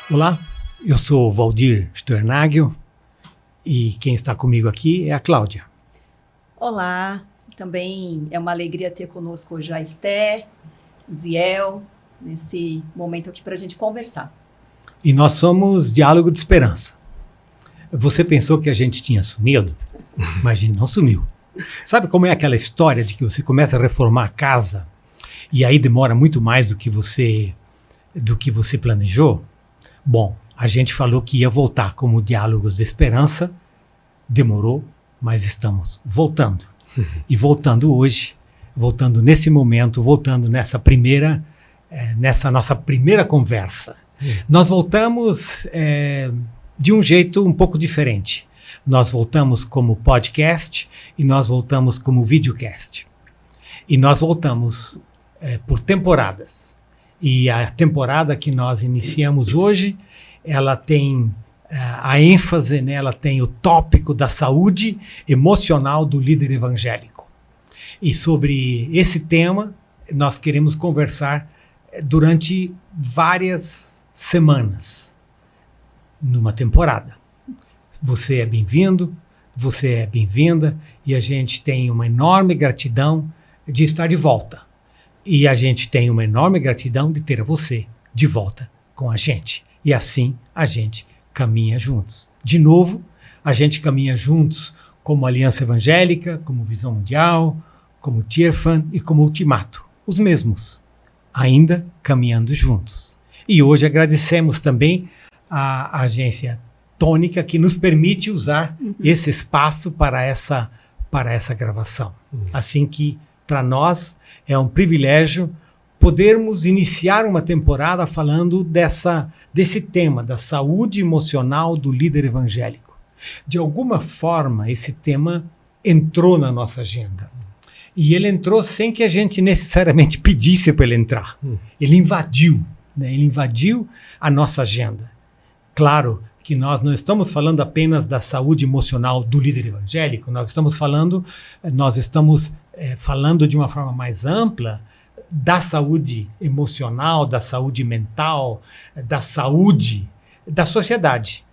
Olá, eu sou Valdir Sternagel e quem está comigo aqui é a Cláudia. Olá, também é uma alegria ter conosco hoje a Esther, Ziel, nesse momento aqui para a gente conversar. E nós somos Diálogo de Esperança. Você pensou que a gente tinha sumido? Mas a gente não sumiu. Sabe como é aquela história de que você começa a reformar a casa e aí demora muito mais do que você planejou? Bom, a gente falou que ia voltar como Diálogos de Esperança, demorou, mas estamos voltando. E voltando hoje, voltando nesse momento, voltando nessa nossa primeira conversa. Nós voltamos de um jeito um pouco diferente. Nós voltamos como podcast e nós voltamos como videocast. E nós voltamos por temporadas. E a temporada que nós iniciamos hoje, ela tem a ênfase, né, ela tem o tópico da saúde emocional do líder evangélico. E sobre esse tema, nós queremos conversar durante várias semanas, numa temporada. Você é bem-vindo, você é bem-vinda, e a gente tem uma enorme gratidão de estar de volta. E a gente tem uma enorme gratidão de ter você de volta com a gente. E assim a gente caminha juntos. De novo, a gente caminha juntos como Aliança Evangélica, como Visão Mundial, como Tearfund e como Ultimato. Os mesmos, ainda caminhando juntos. E hoje agradecemos também a agência Tônica que nos permite usar esse espaço para essa gravação. Assim que, para nós, é um privilégio podermos iniciar uma temporada falando desse tema, da saúde emocional do líder evangélico. De alguma forma, esse tema entrou na nossa agenda. E ele entrou sem que a gente necessariamente pedisse para ele entrar. Ele invadiu, né? Ele invadiu a nossa agenda. Claro que nós não estamos falando apenas da saúde emocional do líder evangélico, nós estamos falando de uma forma mais ampla da saúde emocional, da saúde mental, da saúde da sociedade.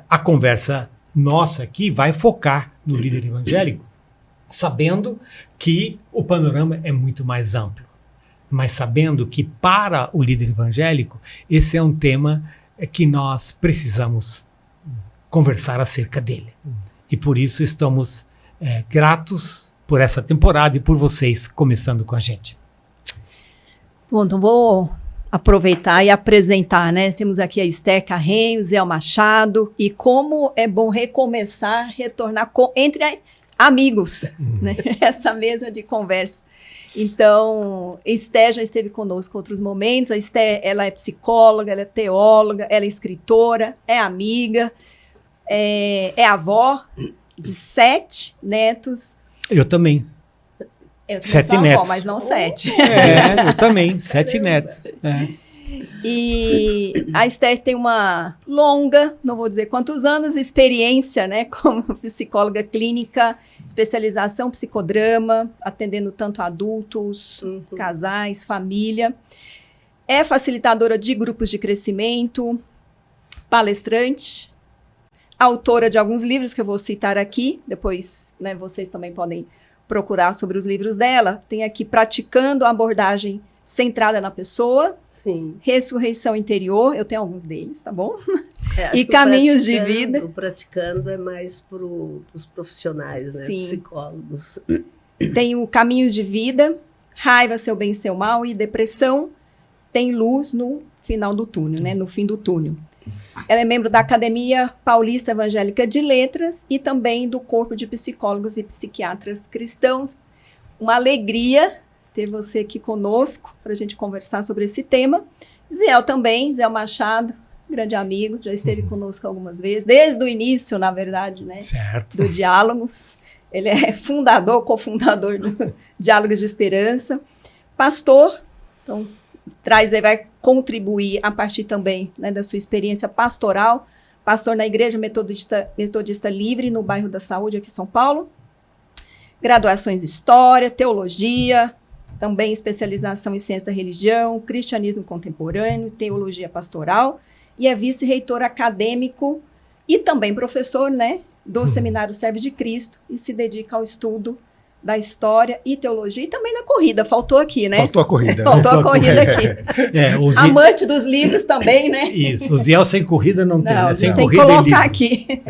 A conversa nossa aqui vai focar no líder evangélico, sabendo que o panorama é muito mais amplo, mas sabendo que para o líder evangélico esse é um tema que nós precisamos conversar acerca dele. E por isso estamos gratos por essa temporada e por vocês começando com a gente. Bom, então vou aproveitar e apresentar, né? Temos aqui a Esther Carreiro, Zé Machado, e como é bom recomeçar, retornar entre amigos, né? Essa mesa de conversa. Então, Esther já esteve conosco em outros momentos. A Esther, ela é psicóloga, ela é teóloga, ela é escritora, é amiga, é avó de 7 netos. Eu também. Eu 7 netos. Avó, mas não 7. Eu também, 7 netos. E a Esther tem uma longa, não vou dizer quantos anos, experiência, né, como psicóloga clínica, especialização psicodrama, atendendo tanto adultos, casais, família. É facilitadora de grupos de crescimento, palestrante, autora de alguns livros que eu vou citar aqui, depois, né, vocês também podem procurar sobre os livros dela. Tem aqui Praticando a Abordagem Centrada na Pessoa, Sim. Ressurreição Interior, eu tenho alguns deles, tá bom? E Caminhos de Vida. O praticando é mais para os profissionais, né? Sim. Psicólogos. Tem o Caminhos de Vida, Raiva, Seu Bem e Seu Mal, e Depressão, Tem Luz no Final do Túnel, né? No fim do túnel. Ela é membro da Academia Paulista Evangélica de Letras e também do Corpo de Psicólogos e Psiquiatras Cristãos. Uma alegria ter você aqui conosco para a gente conversar sobre esse tema. Ziel também, Ziel Machado, grande amigo, já esteve conosco algumas vezes, desde o início, na verdade, né? Certo. Do Diálogos. Ele é cofundador do Diálogos de Esperança. Pastor, então vai contribuir a partir também, né, da sua experiência pastoral. Pastor na Igreja Metodista Livre, no bairro da Saúde, aqui em São Paulo. Graduações em História, Teologia, também especialização em Ciência da Religião, Cristianismo Contemporâneo, Teologia Pastoral e é vice-reitor acadêmico e também professor, né, do Seminário Servo de Cristo, e se dedica ao estudo da história e teologia, e também da corrida, faltou aqui, né? Faltou a corrida. Faltou a corrida aqui. Amante dos livros também, né? Isso, o Ziel sem corrida não tem, né? A gente tem que colocar aqui.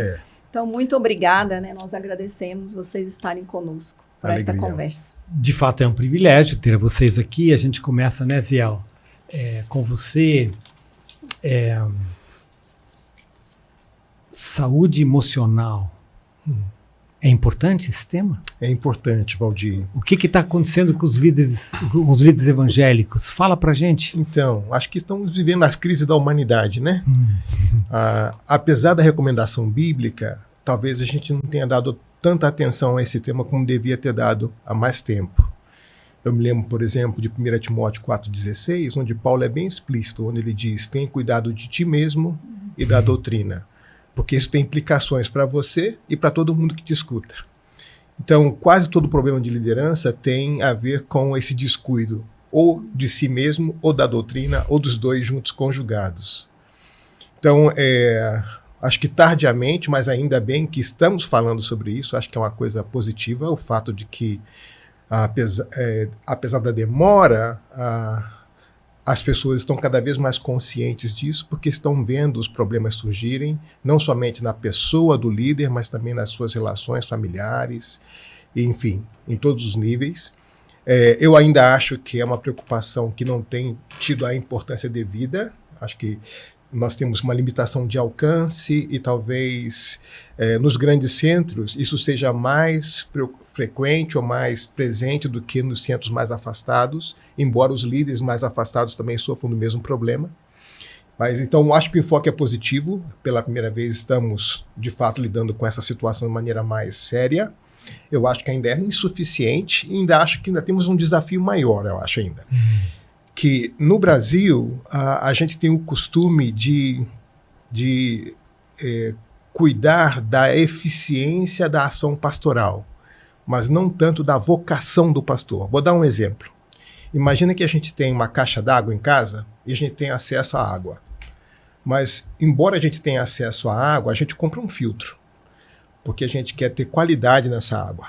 Então, muito obrigada, né? Nós agradecemos vocês estarem conosco para esta conversa. De fato, é um privilégio ter vocês aqui. A gente começa, né, Ziel, com você. Saúde emocional. É importante esse tema? É importante, Valdir. O que está acontecendo com os líderes evangélicos? Fala pra gente. Então, acho que estamos vivendo as crises da humanidade, né? Apesar da recomendação bíblica, talvez a gente não tenha dado tanta atenção a esse tema como devia ter dado há mais tempo. Eu me lembro, por exemplo, de 1 Timóteo 4,16, onde Paulo é bem explícito, onde ele diz: tenha cuidado de ti mesmo e da doutrina, porque isso tem implicações para você e para todo mundo que te escuta. Então, quase todo problema de liderança tem a ver com esse descuido, ou de si mesmo, ou da doutrina, ou dos dois juntos conjugados. Então, acho que tardiamente, mas ainda bem que estamos falando sobre isso, acho que é uma coisa positiva, o fato de que, apesar da demora, as pessoas estão cada vez mais conscientes disso, porque estão vendo os problemas surgirem, não somente na pessoa do líder, mas também nas suas relações familiares, enfim, em todos os níveis. Eu ainda acho que é uma preocupação que não tem tido a importância devida. Acho que nós temos uma limitação de alcance e talvez nos grandes centros isso seja mais frequente ou mais presente do que nos centros mais afastados, embora os líderes mais afastados também sofram do mesmo problema. Mas então acho que o enfoque é positivo. Pela primeira vez estamos de fato lidando com essa situação de maneira mais séria. Eu acho que ainda é insuficiente e ainda acho que ainda temos um desafio maior, eu acho ainda. Que no Brasil a gente tem o costume de cuidar da eficiência da ação pastoral, mas não tanto da vocação do pastor. Vou dar um exemplo. Imagina que a gente tem uma caixa d'água em casa e a gente tem acesso à água. Mas, embora a gente tenha acesso à água, a gente compra um filtro, porque a gente quer ter qualidade nessa água.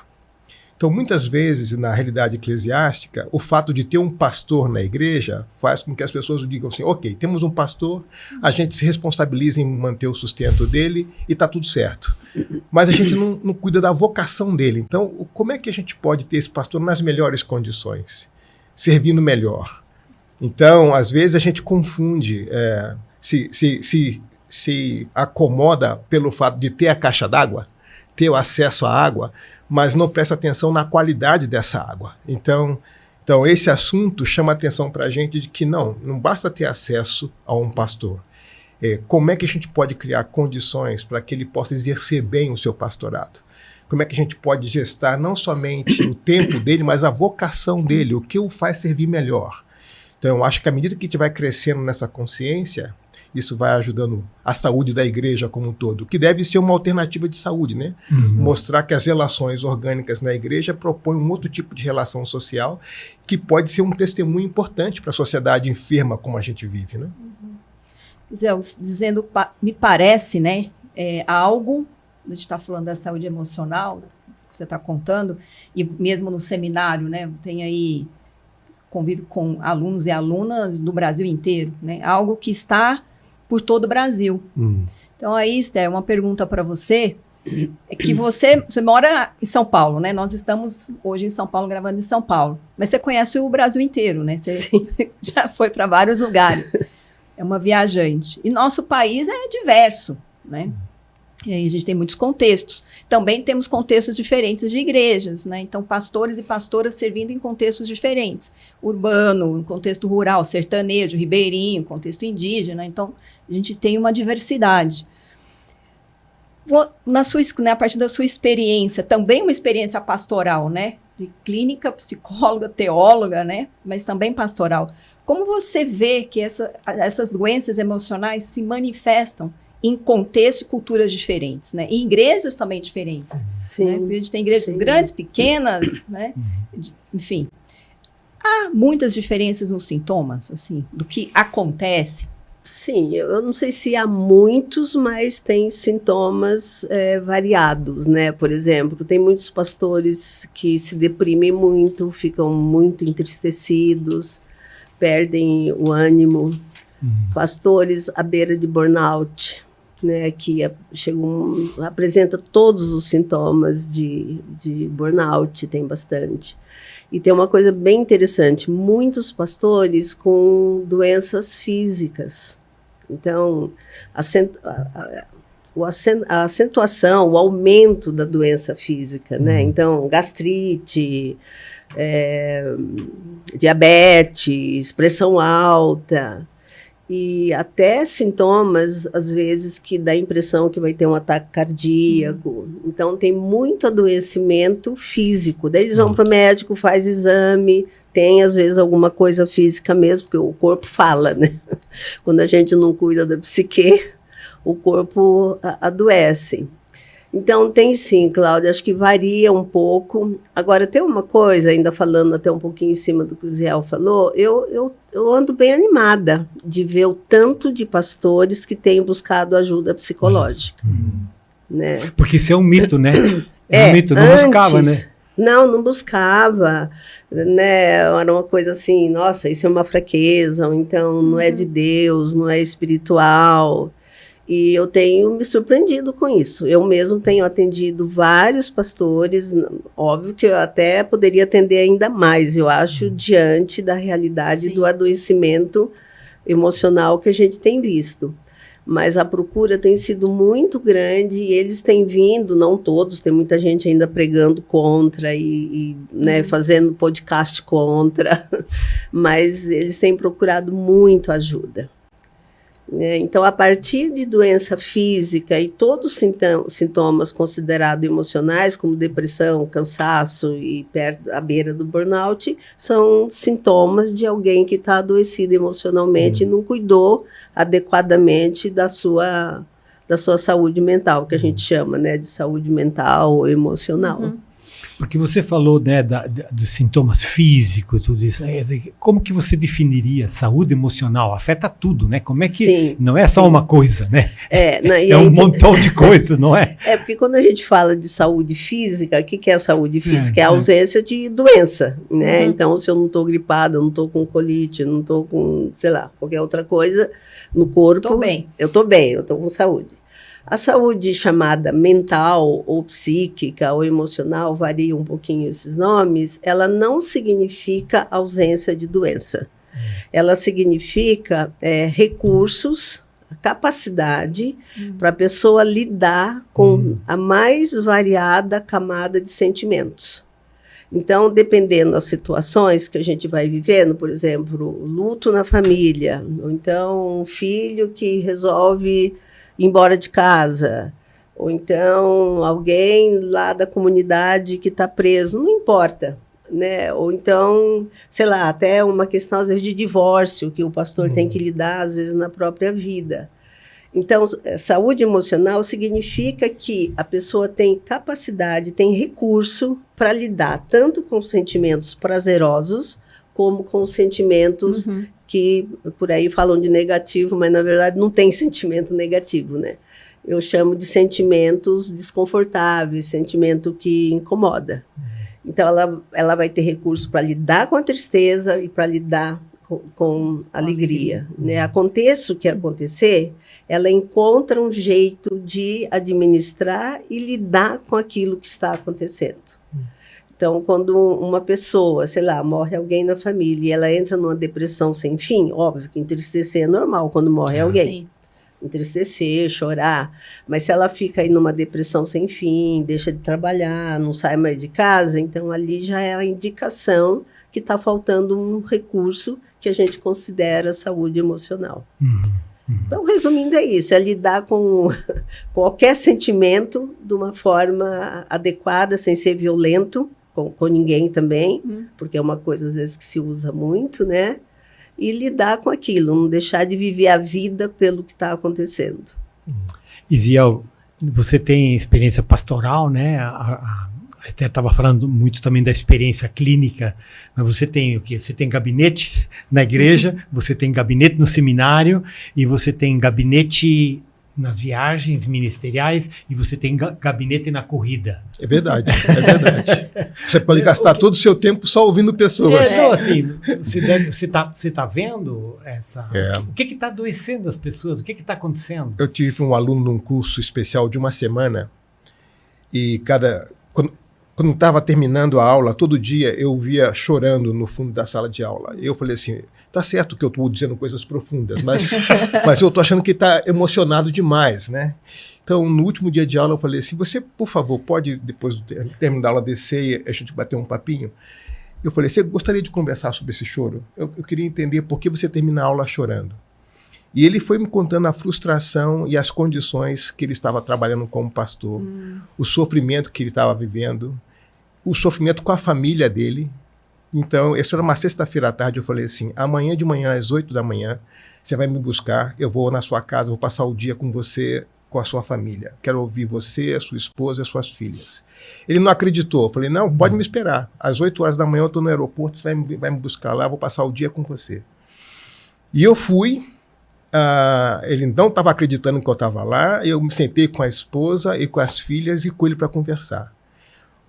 Então, muitas vezes, na realidade eclesiástica, o fato de ter um pastor na igreja faz com que as pessoas digam assim: ok, temos um pastor, a gente se responsabiliza em manter o sustento dele e está tudo certo. Mas a gente não cuida da vocação dele. Então, como é que a gente pode ter esse pastor nas melhores condições, servindo melhor? Então, às vezes, a gente confunde, se acomoda pelo fato de ter a caixa d'água, ter o acesso à água, mas não presta atenção na qualidade dessa água. Então esse assunto chama atenção para a gente de que não basta ter acesso a um pastor. Como é que a gente pode criar condições para que ele possa exercer bem o seu pastorado? Como é que a gente pode gestar não somente o tempo dele, mas a vocação dele, o que o faz servir melhor? Então eu acho que à medida que a gente vai crescendo nessa consciência, isso vai ajudando a saúde da igreja como um todo, que deve ser uma alternativa de saúde, né? Mostrar que as relações orgânicas na igreja propõem um outro tipo de relação social que pode ser um testemunho importante para a sociedade enferma como a gente vive, né? Zé, dizendo, me parece, né, algo, a gente está falando da saúde emocional, que você está contando, e mesmo no seminário, né, tem aí, convive com alunos e alunas do Brasil inteiro, né, algo que está por todo o Brasil. Então, aí, Esther, uma pergunta para você, é que você mora em São Paulo, né? Nós estamos hoje em São Paulo, gravando em São Paulo, mas você conhece o Brasil inteiro, né? Você já foi para vários lugares. É uma viajante. E nosso país é diverso, né? E aí a gente tem muitos contextos. Também temos contextos diferentes de igrejas, né? Então, pastores e pastoras servindo em contextos diferentes. Urbano, contexto rural, sertanejo, ribeirinho, contexto indígena. Então, a gente tem uma diversidade. A partir da sua experiência, também uma experiência pastoral, né? De clínica, psicóloga, teóloga, né? Mas também pastoral. Como você vê que essas doenças emocionais se manifestam em contextos e culturas diferentes, né? Em igrejas também diferentes. Sim. Né? A gente tem igrejas grandes, pequenas, né? Enfim. Há muitas diferenças nos sintomas, assim, do que acontece. Sim, eu não sei se há muitos, mas tem sintomas variados, né? Por exemplo, tem muitos pastores que se deprimem muito, ficam muito entristecidos, perdem o ânimo. Pastores à beira de burnout, né? Que apresenta todos os sintomas de burnout, tem bastante. E tem uma coisa bem interessante, muitos pastores com doenças físicas. Então, a acentuação, o aumento da doença física, né? Então, gastrite, diabetes, pressão alta, e até sintomas, às vezes, que dá a impressão que vai ter um ataque cardíaco. Então, tem muito adoecimento físico. Daí eles vão para o médico, faz exame, tem, às vezes, alguma coisa física mesmo, porque o corpo fala, né? Quando a gente não cuida da psique, o corpo adoece. Então, tem sim, Cláudia, acho que varia um pouco. Agora, tem uma coisa, ainda falando até um pouquinho em cima do que o Ziel falou, eu ando bem animada de ver o tanto de pastores que têm buscado ajuda psicológica. Né? Porque isso é um mito, né? Um mito, não buscava, né? Não buscava, né? Era uma coisa assim, nossa, isso é uma fraqueza, ou então não é de Deus, não é espiritual. E eu tenho me surpreendido com isso. Eu mesmo tenho atendido vários pastores, óbvio que eu até poderia atender ainda mais, eu acho, diante da realidade do adoecimento emocional que a gente tem visto. Mas a procura tem sido muito grande e eles têm vindo, não todos, tem muita gente ainda pregando contra né, fazendo podcast contra, mas eles têm procurado muito ajuda. Então, a partir de doença física e todos os sintomas considerados emocionais, como depressão, cansaço e à beira do burnout, são sintomas de alguém que está adoecido emocionalmente e não cuidou adequadamente da sua saúde mental, que a gente chama, né, de saúde mental ou emocional. Porque você falou, né, dos sintomas físicos, tudo isso. Como que você definiria saúde emocional? Afeta tudo, né? Como é que Sim, não é só uma coisa, né? É um montão de coisa, não é? Porque quando a gente fala de saúde física, o que é a saúde física? É a ausência de doença, né? Então, se eu não estou gripada, eu não estou com colite, eu não estou com, sei lá, qualquer outra coisa no corpo. Eu estou bem, eu estou com saúde. A saúde chamada mental ou psíquica ou emocional, varia um pouquinho esses nomes, ela não significa ausência de doença. Ela significa recursos, capacidade para a pessoa lidar com a mais variada camada de sentimentos. Então, dependendo das situações que a gente vai vivendo, por exemplo, luto na família, ou então um filho que resolve ir embora de casa, ou então alguém lá da comunidade que está preso, não importa, né? Ou então, sei lá, até uma questão às vezes de divórcio, que o pastor tem que lidar às vezes na própria vida. Então, saúde emocional significa que a pessoa tem capacidade, tem recurso para lidar tanto com sentimentos prazerosos, como com sentimentos que por aí falam de negativo, mas na verdade não tem sentimento negativo, né? Eu chamo de sentimentos desconfortáveis, sentimento que incomoda. Então, ela vai ter recurso para lidar com a tristeza e para lidar com alegria, né? Aconteça o que acontecer, ela encontra um jeito de administrar e lidar com aquilo que está acontecendo. Então, quando uma pessoa, sei lá, morre alguém na família e ela entra numa depressão sem fim, óbvio que entristecer é normal quando morre alguém. Sim. Entristecer, chorar. Mas se ela fica aí numa depressão sem fim, deixa de trabalhar, não sai mais de casa, então ali já é a indicação que está faltando um recurso que a gente considera saúde emocional. Então, resumindo, é isso, é lidar com qualquer sentimento de uma forma adequada, sem ser violento, com ninguém também, porque é uma coisa, às vezes, que se usa muito, né? E lidar com aquilo, não deixar de viver a vida pelo que está acontecendo. Ziel, você tem experiência pastoral, né? A Esther estava falando muito também da experiência clínica, mas você tem o quê? Você tem gabinete na igreja, você tem gabinete no seminário, e você tem gabinete nas viagens ministeriais, e você tem gabinete na corrida. É verdade, é verdade. Você pode gastar todo o seu tempo só ouvindo pessoas. Então, assim, você tá vendo essa... É. O que está adoecendo as pessoas? O que está acontecendo? Eu tive um aluno num curso especial de uma semana, e quando estava terminando a aula, todo dia eu via chorando no fundo da sala de aula. Eu falei assim, tá certo que eu estou dizendo coisas profundas, mas eu estou achando que está emocionado demais, né? Então, no último dia de aula, eu falei assim, você, por favor, pode, depois do término da aula, descer e a gente bater um papinho? Eu falei, você gostaria de conversar sobre esse choro? Eu queria entender por que você termina a aula chorando. E ele foi me contando a frustração e as condições que ele estava trabalhando como pastor, o sofrimento que ele estava vivendo, o sofrimento com a família dele. Então, isso era uma sexta-feira à tarde, eu falei assim, amanhã de manhã, às 8 da manhã, você vai me buscar, eu vou na sua casa, vou passar o dia com você, com a sua família. Quero ouvir você, a sua esposa e as suas filhas. Ele não acreditou, eu falei, não, pode me esperar. Às 8 horas da manhã eu estou no aeroporto, você vai me buscar lá, eu vou passar o dia com você. E eu fui, ele não estava acreditando que eu estava lá, eu me sentei com a esposa e com as filhas e com ele para conversar.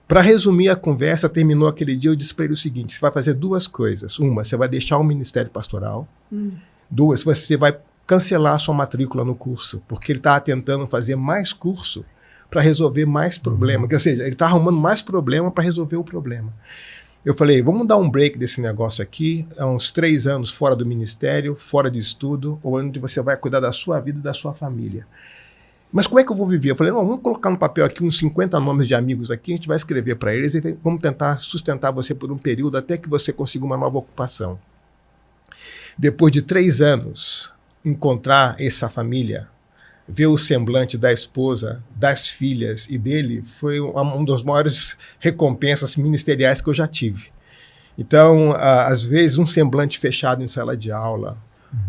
Para resumir a conversa, terminou aquele dia, eu disse para ele o seguinte, você vai fazer duas coisas. Uma, você vai deixar o ministério pastoral. Duas, você vai cancelar a sua matrícula no curso, porque ele estava tentando fazer mais curso para resolver mais problema. Ou seja, ele está arrumando mais problema para resolver o problema. Eu falei, vamos dar um break desse negócio aqui, há uns 3 anos fora do ministério, fora de estudo, onde você vai cuidar da sua vida e da sua família. Mas como é que eu vou viver? Eu falei, não, vamos colocar no papel aqui uns 50 nomes de amigos aqui, a gente vai escrever para eles e vamos tentar sustentar você por um período até que você consiga uma nova ocupação. Depois de 3 anos, encontrar essa família, ver o semblante da esposa, das filhas e dele, foi uma das maiores recompensas ministeriais que eu já tive. Então, às vezes, um semblante fechado em sala de aula,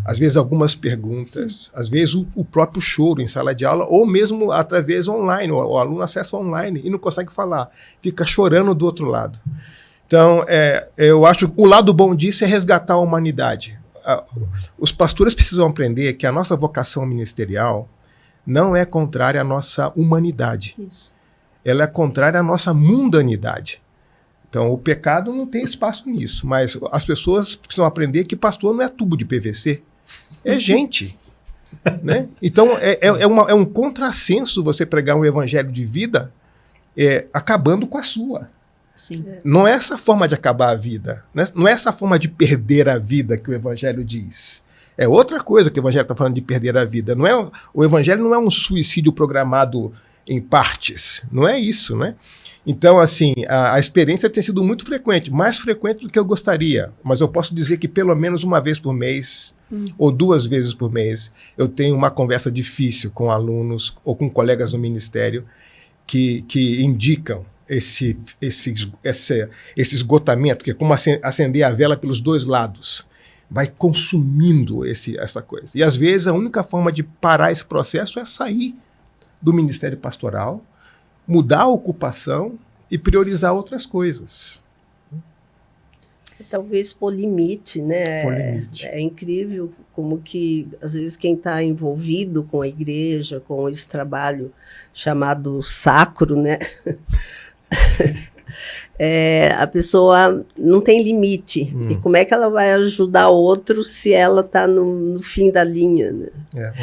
às vezes algumas perguntas, às vezes o próprio choro em sala de aula, ou mesmo através online, o aluno acessa online e não consegue falar, fica chorando do outro lado. Então, eu acho que o lado bom disso é resgatar a humanidade. Os pastores precisam aprender que a nossa vocação ministerial não é contrária à nossa humanidade. Isso. Ela é contrária à nossa mundanidade. Então, o pecado não tem espaço nisso, mas as pessoas precisam aprender que pastor não é tubo de PVC, é gente. Né? Então, é um contrassenso você pregar um evangelho de vida acabando com a sua. Sim. Não é essa forma de acabar a vida, né? Não é essa forma de perder a vida que o evangelho diz. É outra coisa que o evangelho está falando de perder a vida. O evangelho não é um suicídio programado em partes, não é isso, né? Então, assim, a experiência tem sido muito frequente, mais frequente do que eu gostaria, mas eu posso dizer que pelo menos uma vez por mês, ou 2 vezes por mês, eu tenho uma conversa difícil com alunos ou com colegas no ministério que indicam esse esgotamento, que é como acender a vela pelos 2 lados, vai consumindo essa coisa. E às vezes a única forma de parar esse processo é sair do ministério pastoral, mudar a ocupação e priorizar outras coisas. Talvez por limite, né? Por limite. É incrível como que, às vezes, quem está envolvido com a igreja, com esse trabalho chamado sacro, né? A pessoa não tem limite. E como é que ela vai ajudar outro se ela está no fim da linha? Né?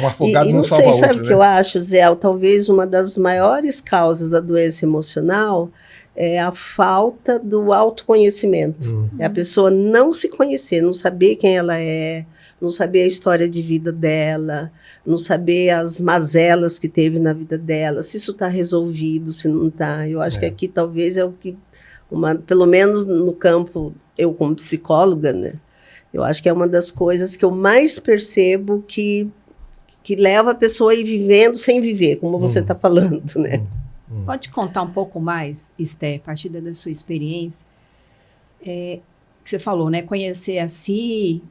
Um afogado e não salva sei, sabe outro, o que né? eu acho, Zé? Talvez uma das maiores causas da doença emocional é a falta do autoconhecimento. É a pessoa não se conhecer, não saber quem ela é, não saber a história de vida dela, não saber as mazelas que teve na vida dela, se isso está resolvido, se não está. Eu acho que aqui talvez é o que, pelo menos no campo, eu como psicóloga, né? Eu acho que é uma das coisas que eu mais percebo que leva a pessoa a ir vivendo sem viver, como você está falando, né? Pode contar um pouco mais, Esther, a partir da sua experiência, que você falou, né? Conhecer a si,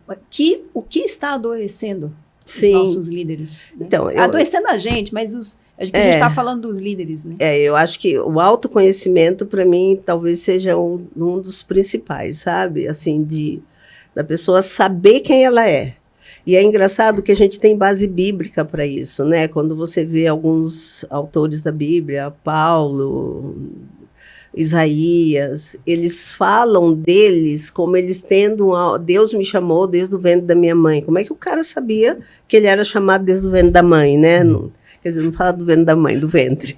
o que está adoecendo Sim. nossos líderes. Né? Então, Adoecendo a gente, mas a gente está falando dos líderes, né? Eu acho que o autoconhecimento, para mim, talvez seja um dos principais, sabe? Assim, da pessoa saber quem ela é. E é engraçado que a gente tem base bíblica para isso, né? Quando você vê alguns autores da Bíblia, Paulo, Isaías, eles falam deles como eles tendo Deus me chamou desde o ventre da minha mãe. Como é que o cara sabia que ele era chamado desde o ventre da mãe, né? Não, quer dizer, não fala do ventre da mãe, do ventre.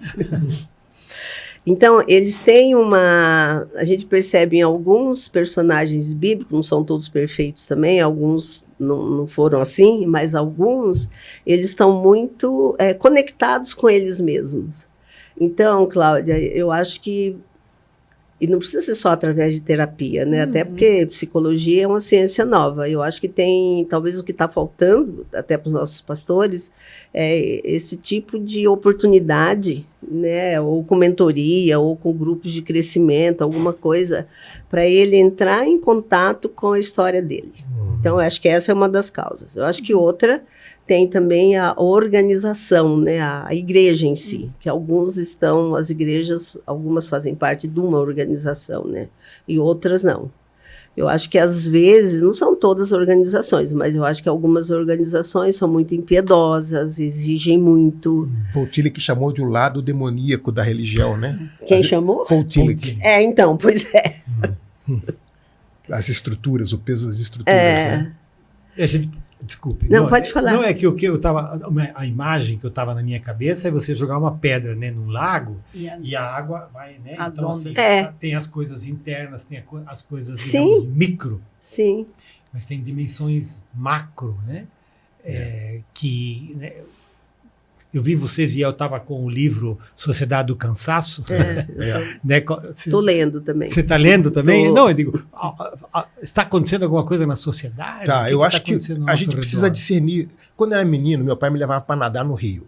Então, eles têm a gente percebe em alguns personagens bíblicos, não são todos perfeitos também, alguns não foram assim, mas alguns, eles estão muito conectados com eles mesmos. Então, Cláudia, eu acho que, e não precisa ser só através de terapia, né? Até porque psicologia é uma ciência nova. Eu acho que talvez o que está faltando, até para os nossos pastores, é esse tipo de oportunidade, né? Ou com mentoria, ou com grupos de crescimento, alguma coisa, para ele entrar em contato com a história dele. Então, eu acho que essa é uma das causas. Eu acho que outra tem também a organização, né, a igreja em si, que as igrejas, algumas fazem parte de uma organização, né, e outras não. Eu acho que às vezes, não são todas organizações, mas eu acho que algumas organizações são muito impiedosas, exigem muito. Paul Tillich chamou de um lado demoníaco da religião, né? Quem chamou? Paul Tillich. Então, pois é. As estruturas, o peso das estruturas, né? A gente... Desculpe. Não, pode falar. Não, é que o que eu tava. A imagem que eu estava na minha cabeça é você jogar uma pedra, né, num lago e a água vai, né? As então, ondas. assim, tem as coisas internas, tem as coisas, digamos, micro. Sim. Mas tem dimensões macro, né? Que. Né, eu vi vocês e eu estava com o livro Sociedade do Cansaço. Né, estou lendo também. Você está lendo também? Não, eu digo, está acontecendo alguma coisa na sociedade? Tá, eu acho que a gente precisa discernir. Quando eu era menino, meu pai me levava para nadar no rio.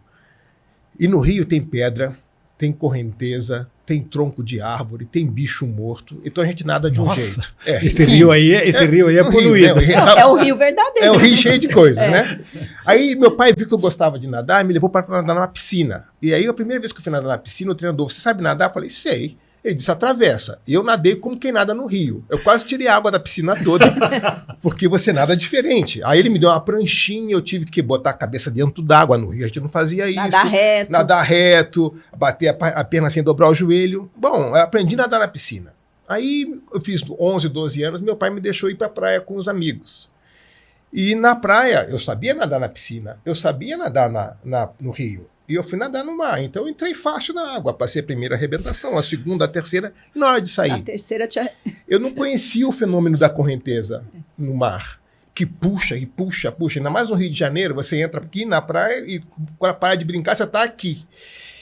E no rio tem pedra, tem correnteza, tem tronco de árvore, tem bicho morto. Então a gente nada de um jeito. Esse rio aí é poluído. É o rio verdadeiro. É o rio cheio de coisas, né? Aí meu pai viu que eu gostava de nadar e me levou para nadar numa piscina. E aí a primeira vez que eu fui nadar na piscina, o treinador, você sabe nadar? Eu falei, sei. Ele disse, atravessa. E eu nadei como quem nada no rio. Eu quase tirei a água da piscina toda, porque você nada diferente. Aí ele me deu uma pranchinha, eu tive que botar a cabeça dentro d'água no rio. A gente não fazia isso. Nadar reto, bater a perna sem dobrar o joelho. Bom, eu aprendi a nadar na piscina. Aí eu fiz 11, 12 anos, meu pai me deixou ir para a praia com os amigos. E na praia, eu sabia nadar na piscina, eu sabia nadar no rio. E eu fui nadar no mar, então eu entrei fácil na água, passei a primeira arrebentação, a segunda, a terceira, e na hora de sair. A terceira eu não conhecia o fenômeno da correnteza no mar, que puxa e puxa, puxa. Ainda mais no Rio de Janeiro, você entra aqui na praia e com a praia de brincar, você está aqui.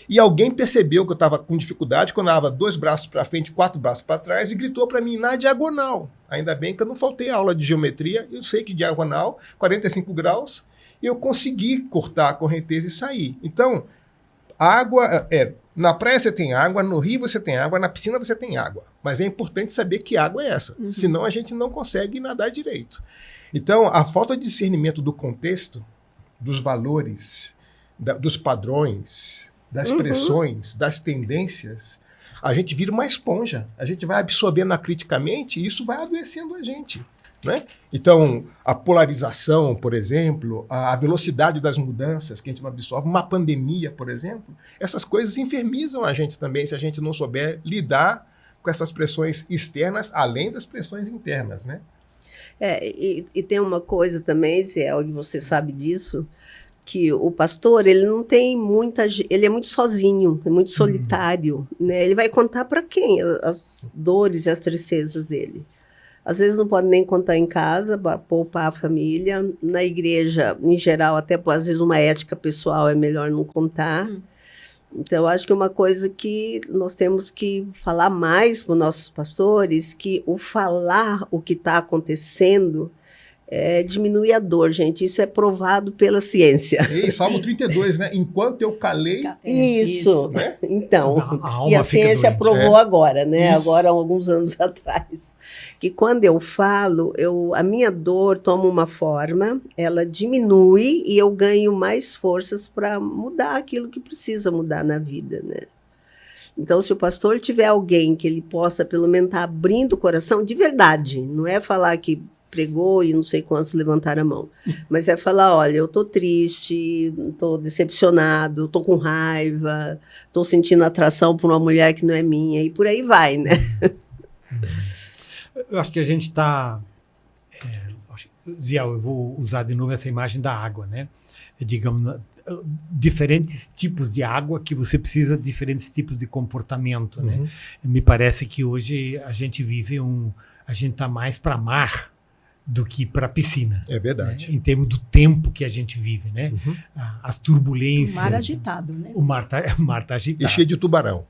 E alguém percebeu que eu estava com dificuldade, quando eu dava 2 braços para frente, 4 braços para trás, e gritou para mim na diagonal. Ainda bem que eu não faltei a aula de geometria, eu sei que diagonal, 45 graus, e eu consegui cortar a correnteza e sair. Então, água, na praia você tem água, no rio você tem água, na piscina você tem água. Mas é importante saber que água é essa, senão a gente não consegue nadar direito. Então, a falta de discernimento do contexto, dos valores, dos padrões, das pressões, das tendências, a gente vira uma esponja. A gente vai absorvendo acriticamente e isso vai adoecendo a gente. Né? Então, a polarização, por exemplo, a velocidade das mudanças que a gente não absorve, uma pandemia, por exemplo, essas coisas enfermizam a gente também se a gente não souber lidar com essas pressões externas, além das pressões internas. Né? E tem uma coisa também, Zé, que você sabe disso, que o pastor, ele não tem ele é muito sozinho, é muito solitário, né? Ele vai contar para quem as dores e as tristezas dele? Às vezes não pode nem contar em casa, poupar a família. Na igreja, em geral, até às vezes uma ética pessoal é melhor não contar. Então, eu acho que uma coisa que nós temos que falar mais para os nossos pastores, que o falar o que está acontecendo diminui a dor, gente. Isso é provado pela ciência. E Salmo 32, né? Enquanto eu calei... Isso. Né? Então, A e a alma fica ciência doente. provou agora, né? Isso. Agora, há alguns anos atrás. Que quando eu falo, a minha dor toma uma forma, ela diminui e eu ganho mais forças para mudar aquilo que precisa mudar na vida, né? Então, se o pastor tiver alguém que ele possa, pelo menos, estar abrindo o coração, de verdade, não é falar que pregou e não sei quantos levantaram a mão, mas é falar, olha, eu estou triste, estou decepcionado, estou com raiva, estou sentindo atração por uma mulher que não é minha, e por aí vai, né? Eu acho que a gente está... Ziel, eu vou usar de novo essa imagem da água, né? Digamos, diferentes tipos de água que você precisa de diferentes tipos de comportamento, né? Me parece que hoje a gente vive a gente está mais para mar do que para piscina. É verdade. Né? Em termos do tempo que a gente vive, né? As turbulências. O mar agitado, né? O mar tá agitado. E cheio de tubarão.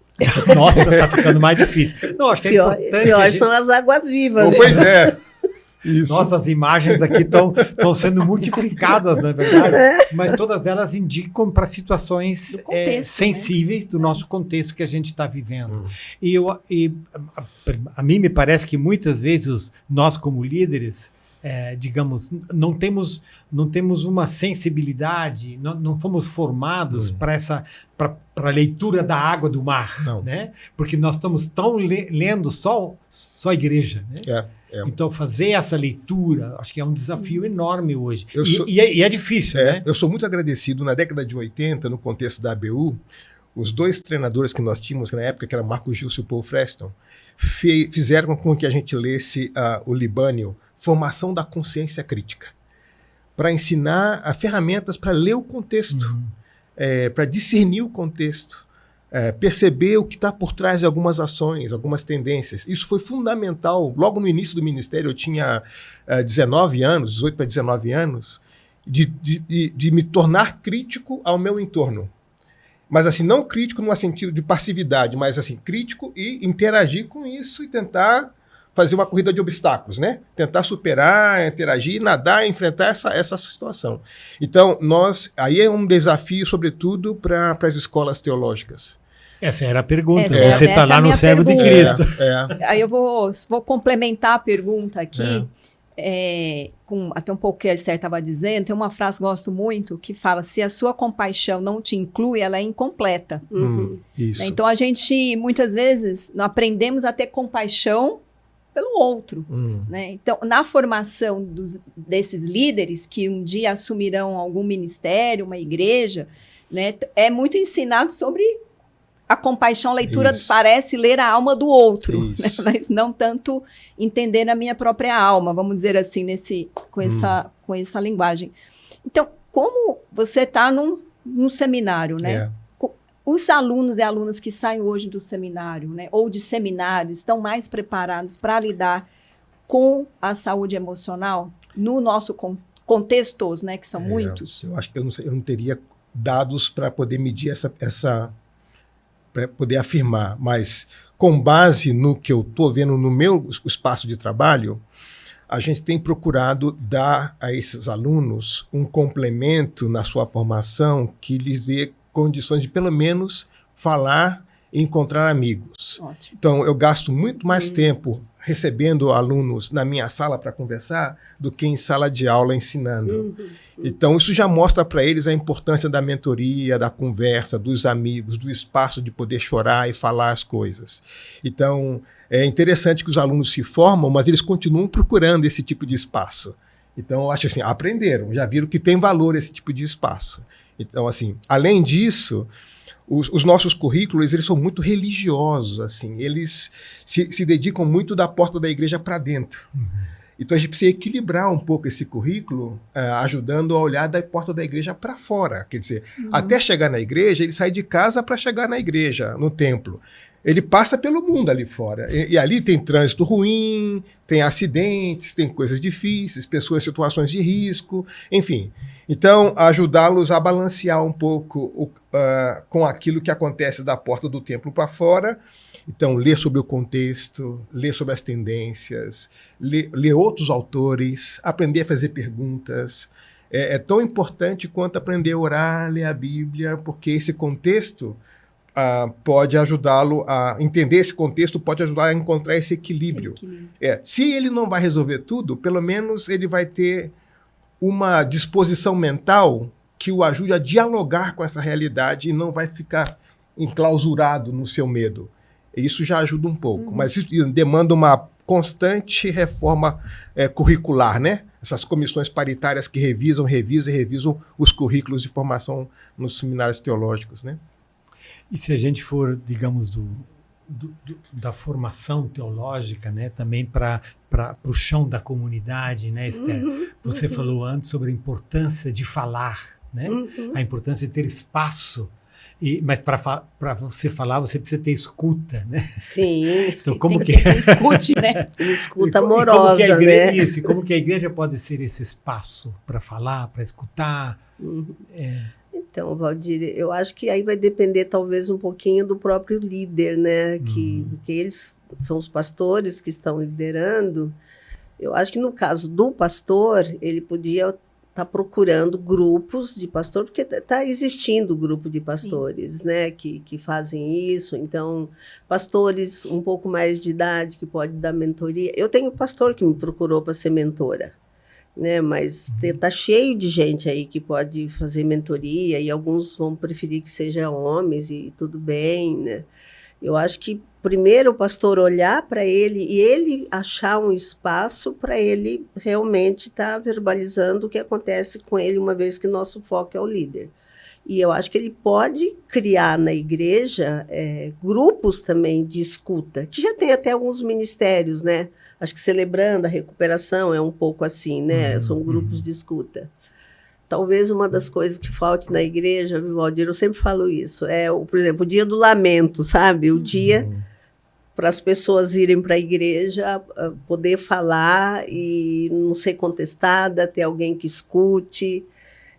Nossa, tá ficando mais difícil. Não, acho que é importante. Pior são as águas vivas, né? Pois é. Isso. Nossa, as imagens aqui estão sendo multiplicadas, não é verdade? Mas todas elas indicam para situações sensíveis, né? Do nosso contexto que a gente está vivendo. E a mim me parece que muitas vezes nós como líderes, digamos, não temos uma sensibilidade, não fomos formados para a leitura da água do mar, né? Porque nós estamos tão lendo só a igreja, né? Então, fazer essa leitura, acho que é um desafio enorme hoje. E é difícil, né? Eu sou muito agradecido. Na década de 80, no contexto da ABU, os dois treinadores que nós tínhamos na época, que era Marco Gilson e Paul Freston, fizeram com que a gente lesse o Libânio, Formação da Consciência Crítica, para ensinar ferramentas para ler o contexto, para discernir o contexto, perceber o que está por trás de algumas ações, algumas tendências. Isso foi fundamental. Logo no início do ministério, eu tinha 19 anos, 18 para 19 anos, de me tornar crítico ao meu entorno. Mas assim, não crítico no sentido de passividade, mas assim, crítico e interagir com isso e tentar fazer uma corrida de obstáculos, né? Tentar superar, interagir, nadar, enfrentar essa situação. Então, aí é um desafio, sobretudo, para as escolas teológicas. Essa era a pergunta. Você está lá no servo de Cristo. Aí eu vou complementar a pergunta aqui, com até um pouco o que a Esther estava dizendo. Tem uma frase que eu gosto muito que fala: se a sua compaixão não te inclui, ela é incompleta. Isso. Então a gente, muitas vezes, não aprendemos a ter compaixão pelo outro. Né? Então, na formação desses líderes que um dia assumirão algum ministério, uma igreja, né, é muito ensinado sobre a compaixão. A leitura parece ler a alma do outro, né? Mas não tanto entender a minha própria alma, vamos dizer assim, com essa linguagem. Então, como você está num seminário, né? Os alunos e alunas que saem hoje do seminário, né, ou de seminário, estão mais preparados para lidar com a saúde emocional no nosso contextos, né, que são muitos? Eu acho que eu não teria dados para poder medir para poder afirmar, mas com base no que eu estou vendo no meu espaço de trabalho, a gente tem procurado dar a esses alunos um complemento na sua formação que lhes dê condições de, pelo menos, falar e encontrar amigos. Ótimo. Então, eu gasto muito mais tempo recebendo alunos na minha sala para conversar do que em sala de aula ensinando. Então, isso já mostra para eles a importância da mentoria, da conversa, dos amigos, do espaço de poder chorar e falar as coisas. Então, é interessante que os alunos se formam, mas eles continuam procurando esse tipo de espaço. Então, eu acho assim, aprenderam, já viram que tem valor esse tipo de espaço. Então, assim, além disso, os nossos currículos, eles são muito religiosos, assim, eles se dedicam muito da porta da igreja para dentro. Então, a gente precisa equilibrar um pouco esse currículo, ajudando a olhar da porta da igreja para fora. Quer dizer, até chegar na igreja, ele sai de casa para chegar na igreja, no templo. ele passa pelo mundo ali fora. E ali tem trânsito ruim, tem acidentes, tem coisas difíceis, pessoas em situações de risco, enfim. Então, ajudá-los a balancear um pouco com aquilo que acontece da porta do templo para fora. Então, ler sobre o contexto, ler sobre as tendências, ler outros autores, aprender a fazer perguntas. É tão importante quanto aprender a orar, ler a Bíblia, porque esse contexto pode ajudá-lo a entender esse contexto, pode ajudar a encontrar esse equilíbrio. Se ele não vai resolver tudo, pelo menos ele vai ter uma disposição mental que o ajude a dialogar com essa realidade e não vai ficar enclausurado no seu medo. Isso já ajuda um pouco, mas isso demanda uma constante reforma curricular, né? Essas comissões paritárias que revisam os currículos de formação nos seminários teológicos, né? E se a gente for, digamos, da formação teológica, né, também para o chão da comunidade, né, Esther? Você falou antes sobre a importância de falar, né? A importância de ter espaço. Mas para você falar, você precisa ter escuta, né? Sim. Então, como tem que ter escute, né? Escuta amorosa, né? Isso, como que a igreja pode ser esse espaço para falar, para escutar? Então, Valdir, eu acho que aí vai depender talvez um pouquinho do próprio líder, né? Que eles são os pastores que estão liderando. Eu acho que no caso do pastor, ele podia estar procurando grupos de pastor, porque está existindo grupo de pastores, né? Que fazem isso. Então, pastores um pouco mais de idade que pode dar mentoria. Eu tenho pastor que me procurou para ser mentora, né? Mas tá cheio de gente aí que pode fazer mentoria e alguns vão preferir que sejam homens e tudo bem, né? Eu acho que primeiro o pastor olhar para ele e ele achar um espaço para ele realmente estar verbalizando o que acontece com ele, uma vez que nosso foco é o líder. E eu acho que ele pode criar na igreja grupos também de escuta, que já tem até alguns ministérios, né? Acho que Celebrando a Recuperação é um pouco assim, né? São grupos de escuta. Talvez uma das coisas que falte na igreja, Valdir, eu sempre falo isso, por exemplo, o dia do lamento, sabe? O dia para as pessoas irem para a igreja, poder falar e não ser contestada, ter alguém que escute.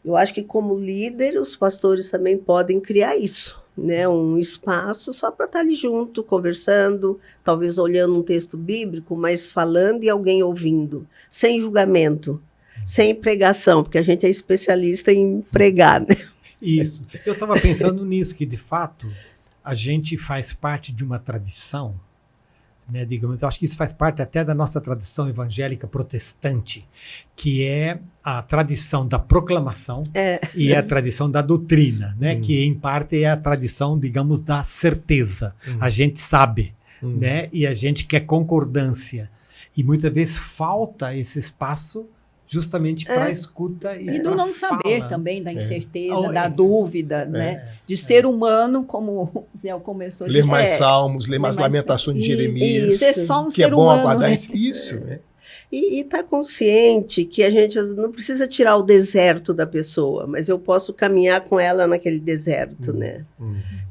Eu acho que como líder, os pastores também podem criar isso, né? Um espaço só para estar ali junto, conversando, talvez olhando um texto bíblico, mas falando e alguém ouvindo, sem julgamento, sem pregação, porque a gente é especialista em pregar, né? Isso. Eu estava pensando nisso, que de fato a gente faz parte de uma tradição, né, digamos, eu acho que isso faz parte até da nossa tradição evangélica protestante, que é a tradição da proclamação e a tradição da doutrina, né, que em parte é a tradição, digamos, da certeza. A gente sabe, né, e a gente quer concordância. E muitas vezes falta esse espaço justamente para a escuta e do não saber fala. também, da incerteza, da dúvida, né? De ser humano, como o Zé começou a dizer. Ler mais Salmos, ler mais Lamentações de Jeremias. Ser só um que ser é bom humano. aguardar Né? isso, né? E estar consciente que a gente não precisa tirar o deserto da pessoa, mas eu posso caminhar com ela naquele deserto, né?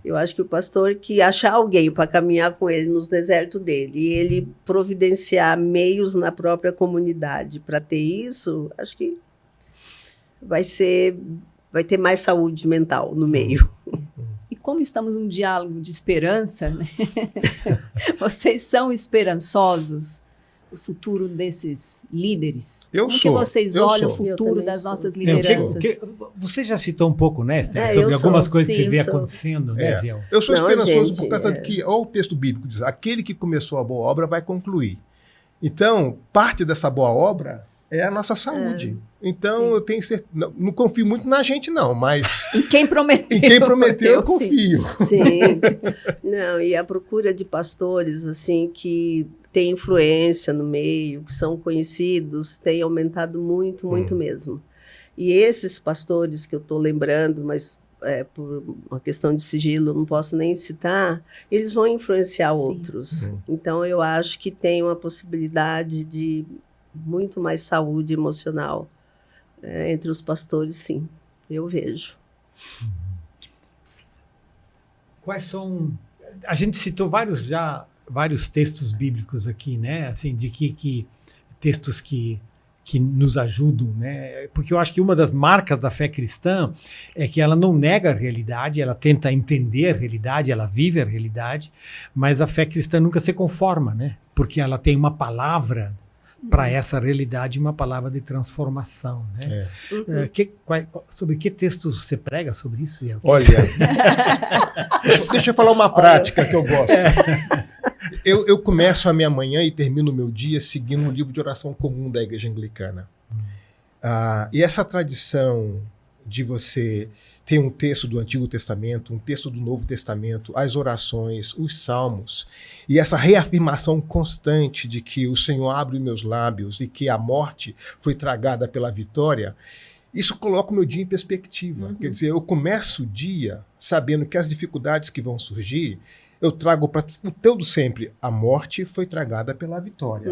Eu acho que o pastor que achar alguém para caminhar com ele no deserto dele e ele providenciar meios na própria comunidade para ter isso, acho que vai ter mais saúde mental no meio. E como estamos num diálogo de esperança, né? Vocês são esperançosos? O futuro desses líderes? Como que vocês olham o futuro das nossas lideranças? Você já citou um pouco, né, Esther, sobre algumas coisas que você vê acontecendo, né, Zé? Eu sou esperançoso por causa que o texto bíblico diz, aquele que começou a boa obra vai concluir. Então, parte dessa boa obra é a nossa saúde. Então, eu tenho certeza, não confio muito na gente, não, mas... Em quem prometeu. Em quem prometeu, eu confio. Sim. Não, e a procura de pastores, assim, que tem influência no meio, que são conhecidos, tem aumentado muito, muito mesmo. E esses pastores que eu estou lembrando, mas por uma questão de sigilo não posso nem citar, eles vão influenciar outros. Então, eu acho que tem uma possibilidade de muito mais saúde emocional entre os pastores, sim, eu vejo. Quais são... A gente citou vários textos bíblicos aqui, né? Assim, de que textos que nos ajudam, né? Porque eu acho que uma das marcas da fé cristã é que ela não nega a realidade, ela tenta entender a realidade, ela vive a realidade, mas a fé cristã nunca se conforma, né? Porque ela tem uma palavra para essa realidade, uma palavra de transformação, né? Sobre que texto você prega sobre isso, Ian? Olha, deixa eu falar uma prática que eu gosto. Eu começo a minha manhã e termino o meu dia seguindo um livro de oração comum da Igreja Anglicana. E essa tradição de você ter um texto do Antigo Testamento, um texto do Novo Testamento, as orações, os salmos, e essa reafirmação constante de que o Senhor abre meus lábios e que a morte foi tragada pela vitória, isso coloca o meu dia em perspectiva. Quer dizer, eu começo o dia sabendo que as dificuldades que vão surgir, eu trago para o todo sempre, a morte foi tragada pela vitória.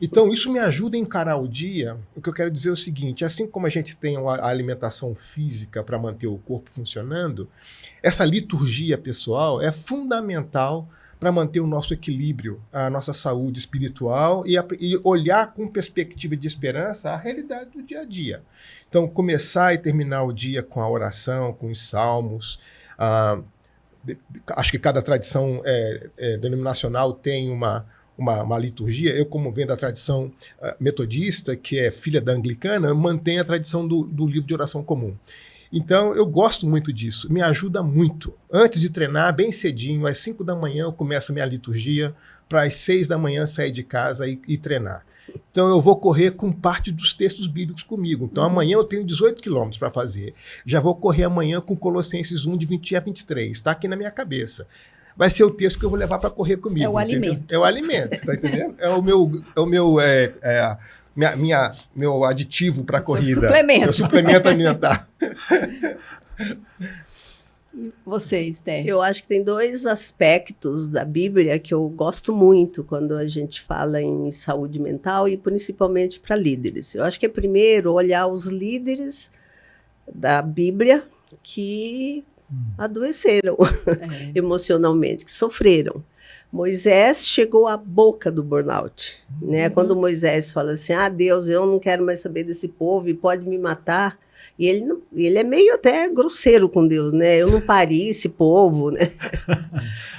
Então, isso me ajuda a encarar o dia. O que eu quero dizer é o seguinte, assim como a gente tem a alimentação física para manter o corpo funcionando, essa liturgia pessoal é fundamental para manter o nosso equilíbrio, a nossa saúde espiritual e olhar com perspectiva de esperança a realidade do dia a dia. Então, começar e terminar o dia com a oração, com os salmos. Acho que cada tradição denominacional tem uma liturgia. Eu, como venho da tradição metodista, que é filha da anglicana, mantenho a tradição do livro de oração comum. Então, eu gosto muito disso, me ajuda muito. Antes de treinar, bem cedinho, às 5 da manhã, eu começo a minha liturgia, para às 6 da manhã sair de casa e treinar. Então, eu vou correr com parte dos textos bíblicos comigo. Então, amanhã eu tenho 18 quilômetros para fazer. Já vou correr amanhã com Colossenses 1, de 20 a 23. Está aqui na minha cabeça. Vai ser o texto que eu vou levar para correr comigo. É o alimento. É o alimento, tá entendendo? Meu aditivo para a corrida. Suplemento. Meu suplemento alimentar. Você, Esther? Eu acho que tem 2 aspectos da Bíblia que eu gosto muito quando a gente fala em saúde mental e principalmente para líderes. Eu acho que é primeiro olhar os líderes da Bíblia que adoeceram emocionalmente, que sofreram. Moisés chegou à boca do burnout, né? Quando Moisés fala assim, Deus, eu não quero mais saber desse povo e pode me matar. E ele é meio até grosseiro com Deus, né? Eu não pari esse povo, né?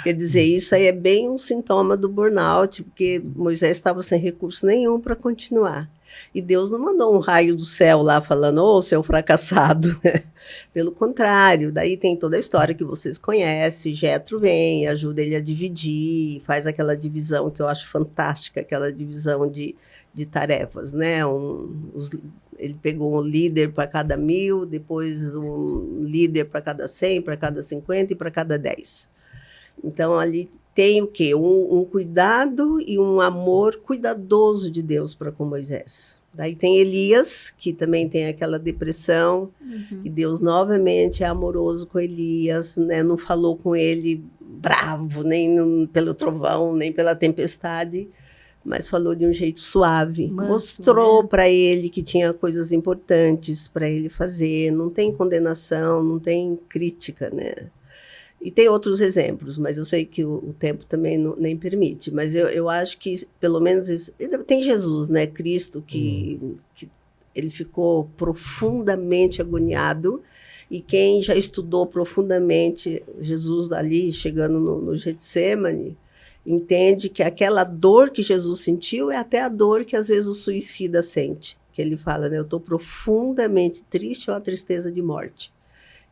Quer dizer, isso aí é bem um sintoma do burnout, porque Moisés estava sem recurso nenhum para continuar. E Deus não mandou um raio do céu lá falando, seu fracassado. Pelo contrário, daí tem toda a história que vocês conhecem, Jetro vem, ajuda ele a dividir, faz aquela divisão que eu acho fantástica, aquela divisão de tarefas, né? Ele pegou um líder para cada 1000, depois um líder para cada 100, para cada 50 e para cada 10. Então, ali tem o quê? Um cuidado e um amor cuidadoso de Deus para com Moisés. Daí tem Elias, que também tem aquela depressão, e Deus novamente é amoroso com Elias, né? Não falou com ele bravo, nem pelo trovão, nem pela tempestade, mas falou de um jeito suave. Mostrou para ele que tinha coisas importantes para ele fazer, não tem condenação, não tem crítica, né? E tem outros exemplos, mas eu sei que o tempo também nem permite. Mas eu acho que, pelo menos, tem Jesus, né? Cristo, que ele ficou profundamente agoniado. E quem já estudou profundamente Jesus ali, chegando no Getsemane, entende que aquela dor que Jesus sentiu é até a dor que, às vezes, o suicida sente. Que ele fala, né? Eu estou profundamente triste, é uma tristeza de morte.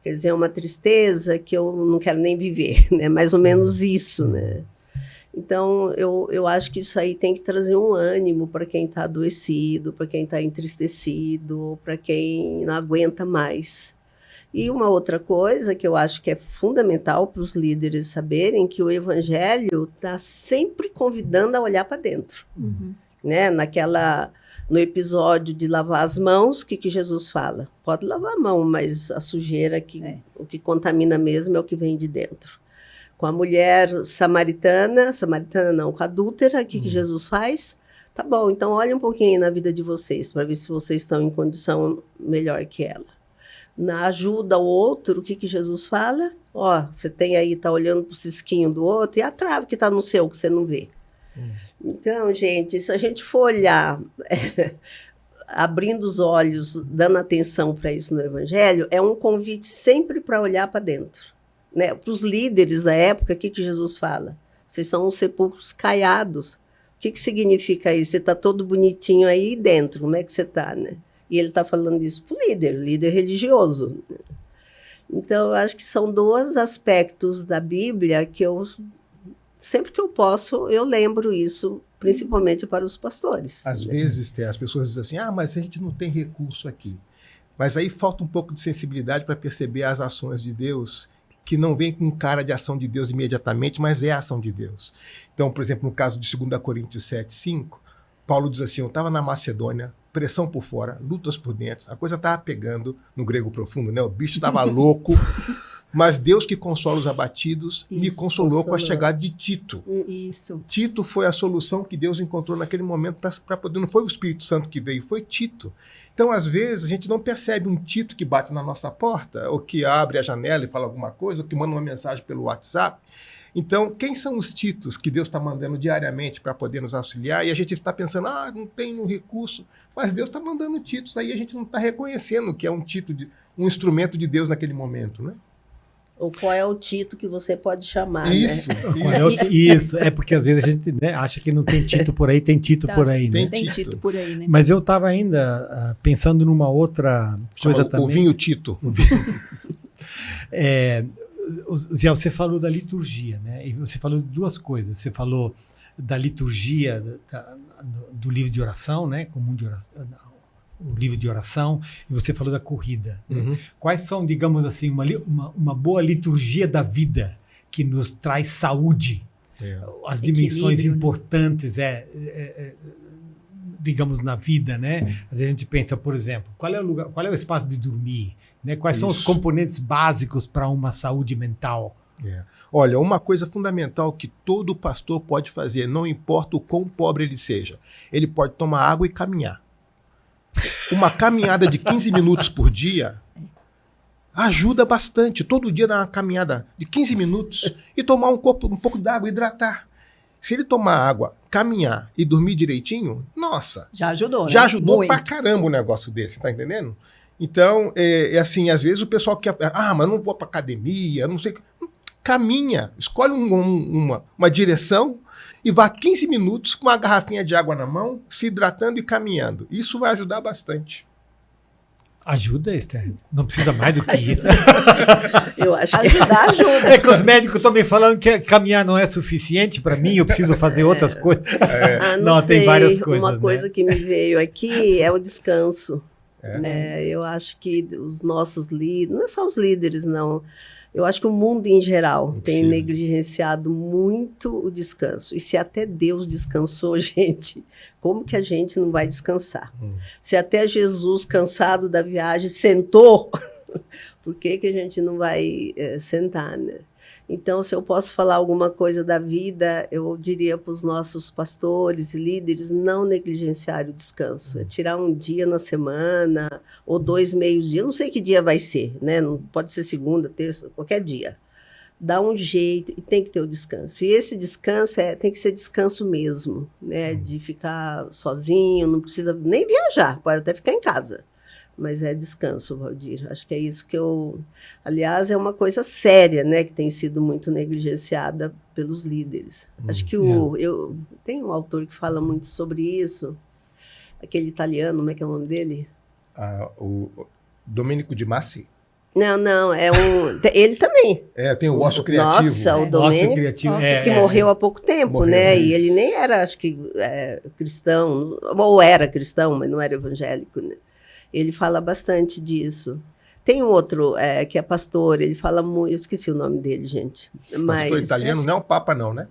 Quer dizer, é uma tristeza que eu não quero nem viver, né? Mais ou menos isso, né? Então, eu acho que isso aí tem que trazer um ânimo para quem está adoecido, para quem está entristecido, para quem não aguenta mais. E uma outra coisa que eu acho que é fundamental para os líderes saberem, que o evangelho está sempre convidando a olhar para dentro. Né? No episódio de lavar as mãos, o que Jesus fala? Pode lavar a mão, mas a sujeira, o que contamina mesmo é o que vem de dentro. Com a mulher samaritana não, com a adúltera, o que Jesus faz? Tá bom, então olha um pouquinho na vida de vocês, para ver se vocês estão em condição melhor que ela. na ajuda ao outro, o que Jesus fala? Ó, você tem aí, tá olhando pro cisquinho do outro, e a trave que tá no seu, que você não vê. Então, gente, se a gente for olhar, abrindo os olhos, dando atenção para isso no Evangelho, é um convite sempre para olhar para dentro. Né? Para os líderes da época, o que Jesus fala? Vocês são os sepulcros caiados. O que significa isso? Você está todo bonitinho aí dentro, como é que você está, né? E ele está falando isso para o líder religioso. Então, eu acho que são 2 aspectos da Bíblia que eu, sempre que eu posso, eu lembro isso, principalmente para os pastores. Às vezes, as pessoas dizem assim, mas a gente não tem recurso aqui. Mas aí falta um pouco de sensibilidade para perceber as ações de Deus, que não vem com cara de ação de Deus imediatamente, mas é a ação de Deus. Então, por exemplo, no caso de 2 Coríntios 7:5, Paulo diz assim, eu estava na Macedônia, pressão por fora, lutas por dentro, a coisa estava pegando no grego profundo, né? O bicho estava louco, mas Deus que consola os abatidos me consolou com a chegada de Tito. Isso. Tito foi a solução que Deus encontrou naquele momento para poder, não foi o Espírito Santo que veio, foi Tito. Então, às vezes, a gente não percebe um Tito que bate na nossa porta, ou que abre a janela e fala alguma coisa, ou que manda uma mensagem pelo WhatsApp. Então, quem são os Titos que Deus está mandando diariamente para poder nos auxiliar? E a gente está pensando, não tem um recurso, mas Deus está mandando Titos, aí a gente não está reconhecendo que é um Tito, um instrumento de Deus naquele momento, né? Ou qual é o Tito que você pode chamar, isso, né? Isso, é porque às vezes a gente, né, acha que não tem Tito por aí, tem Tito por aí, né? Tem Tito por aí, né? Mas eu estava ainda pensando numa outra coisa também. O vinho Tito. Zé, você falou da liturgia, né? E você falou de 2 coisas. Você falou da liturgia do livro de oração, né? Comum de oração, o livro de oração, e você falou da corrida. Uhum. Quais são, digamos assim, uma boa liturgia da vida que nos traz saúde? As dimensões importantes, digamos, na vida, né? Às vezes a gente pensa, por exemplo, qual é o espaço de dormir? Né? Quais são os componentes básicos para uma saúde mental? Olha, uma coisa fundamental que todo pastor pode fazer, não importa o quão pobre ele seja, ele pode tomar água e caminhar. Uma caminhada de 15 minutos por dia ajuda bastante. Todo dia dar uma caminhada de 15 minutos e tomar um pouco d'água, hidratar. Se ele tomar água, caminhar e dormir direitinho, nossa. Já ajudou, né? Já ajudou muito. pra caramba um negócio desse, tá entendendo? Então, assim, às vezes o pessoal quer, mas não vou pra academia, não sei. Caminha, escolhe uma direção e vá 15 minutos com uma garrafinha de água na mão, se hidratando e caminhando. Isso vai ajudar bastante. Ajuda, Esther? Não precisa mais do que isso. Eu acho que ajuda. É que os médicos estão me falando que caminhar não é suficiente para mim, eu preciso fazer outras coisas. não sei, tem várias coisas. Uma coisa que me veio aqui é o descanso. É. Eu acho que os nossos líderes, não é só os líderes, não. Eu acho que o mundo em geral tem negligenciado muito o descanso. E se até Deus descansou, gente, como que a gente não vai descansar? Se até Jesus, cansado da viagem, sentou, por que a gente não vai sentar, né? Então, se eu posso falar alguma coisa da vida, eu diria para os nossos pastores e líderes não negligenciarem o descanso. É tirar um dia na semana, ou 2 meios-dia, não sei que dia vai ser, né? Não pode ser segunda, terça, qualquer dia. Dá um jeito e tem que ter o descanso. E esse descanso tem que ser descanso mesmo, né? De ficar sozinho, não precisa nem viajar, pode até ficar em casa. Mas é descanso, Valdir. Acho que é isso que aliás, é uma coisa séria, né? Que tem sido muito negligenciada pelos líderes. Acho que tem um autor que fala muito sobre isso. Aquele italiano, como é que é o nome dele? O Domenico Di Massi. Não, ele também. Tem o Ócio Criativo. Nossa, o Domênico, que morreu há pouco tempo, né? E ele nem era, acho que, cristão, ou era cristão, mas não era evangélico, né? Ele fala bastante disso. Tem um outro que é pastor, ele fala muito, eu esqueci o nome dele, gente. Pastor italiano não é o Papa, não, né?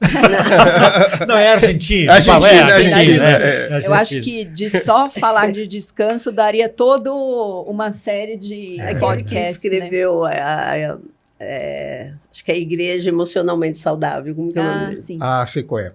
Não, é argentino. Argentina. Eu acho que de só falar de descanso daria toda uma série de podcasts. Que escreveu, acho que é a Igreja Emocionalmente Saudável. Como que é o nome dele? Sim. Sei qual é.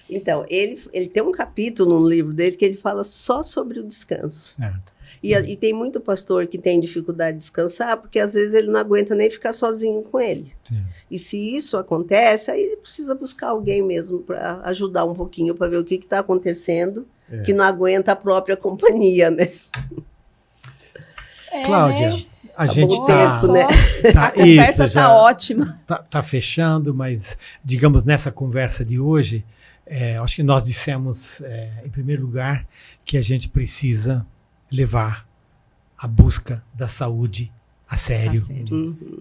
Então, ele tem um capítulo no livro dele que ele fala só sobre o descanso. Certo. E tem muito pastor que tem dificuldade de descansar, porque às vezes ele não aguenta nem ficar sozinho com ele. Sim. E se isso acontece, aí ele precisa buscar alguém mesmo para ajudar um pouquinho, para ver o que está acontecendo, que não aguenta a própria companhia, né? Cláudia, né? a gente bom tempo, né? A conversa está ótima. Tá fechando, mas digamos nessa conversa de hoje, acho que nós dissemos, em primeiro lugar, que a gente precisa levar a busca da saúde a sério.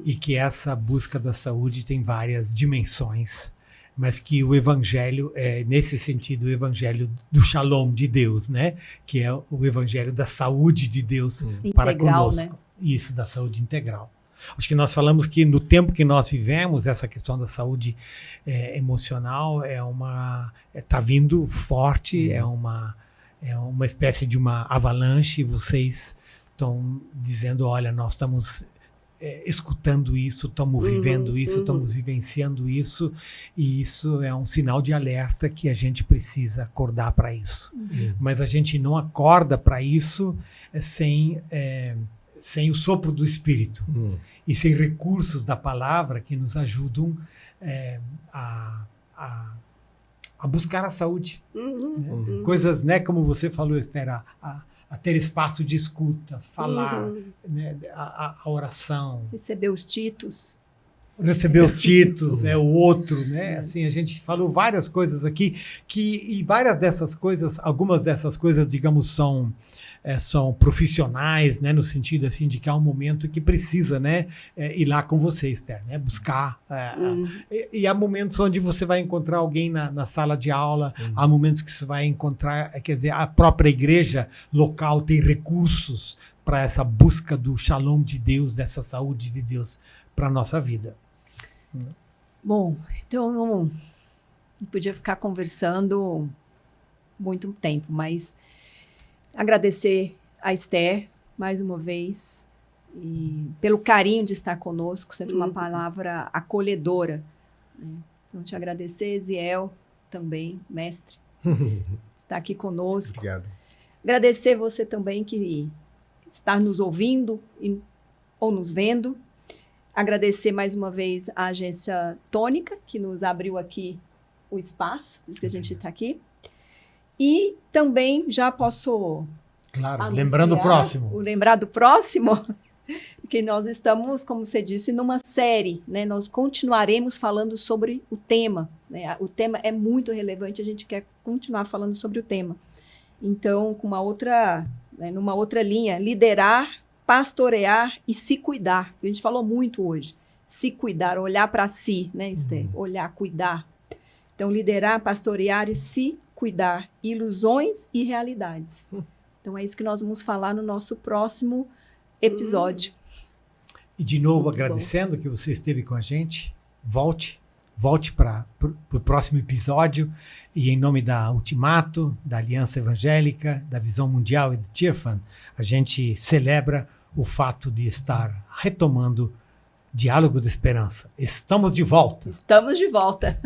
E que essa busca da saúde tem várias dimensões, mas que o evangelho é, nesse sentido, o evangelho do shalom de Deus, né? Que é o evangelho da saúde de Deus para Integral, conosco. né? Isso, da saúde integral. Acho que nós falamos que no tempo que nós vivemos, essa questão da saúde emocional está vindo forte, é uma espécie de uma avalanche. Vocês estão dizendo, olha, nós estamos escutando isso, estamos vivendo isso, estamos vivenciando isso, e isso é um sinal de alerta que a gente precisa acordar para isso. Mas a gente não acorda para isso sem o sopro do Espírito e sem recursos da palavra que nos ajudam a buscar a saúde. Né? Coisas, né, como você falou, Esther, a ter espaço de escuta, falar, né, a oração. Receber os títulos. Receber os títulos, o outro, né? Assim, a gente falou várias coisas aqui, e várias dessas coisas, algumas dessas coisas, digamos, são profissionais, né, no sentido assim de que há um momento que precisa, né, ir lá com você, Esther, né, buscar. E há momentos onde você vai encontrar alguém na sala de aula, há momentos que você vai encontrar, quer dizer, a própria igreja local tem recursos para essa busca do shalom de Deus, dessa saúde de Deus para a nossa vida. Bom, então não podia ficar conversando muito tempo, mas agradecer a Esther mais uma vez e pelo carinho de estar conosco, sempre uma palavra acolhedora. Né? Então, te agradecer, Ziel, também, mestre, estar aqui conosco. Obrigado. Agradecer você também que está nos ouvindo ou nos vendo. Agradecer mais uma vez a agência Tônica, que nos abriu aqui o espaço, por isso que a gente está aqui. E também já posso claro, lembrando o próximo. Lembrar do próximo, que nós estamos, como você disse, numa série, né? Nós continuaremos falando sobre o tema. Né? O tema é muito relevante, a gente quer continuar falando sobre o tema. Então, com numa outra linha, liderar, pastorear e se cuidar. A gente falou muito hoje. Se cuidar, olhar para si, né, Esther? Olhar, cuidar. Então, liderar, pastorear e se cuidar, ilusões e realidades. Então é isso que nós vamos falar no nosso próximo episódio. E de novo Muito agradecendo que você esteve com a gente. Volte para o próximo episódio, e em nome da Ultimato, da Aliança Evangélica, da Visão Mundial e do Tirfan, a gente celebra o fato de estar retomando Diálogo de Esperança. Estamos de volta. Estamos de volta.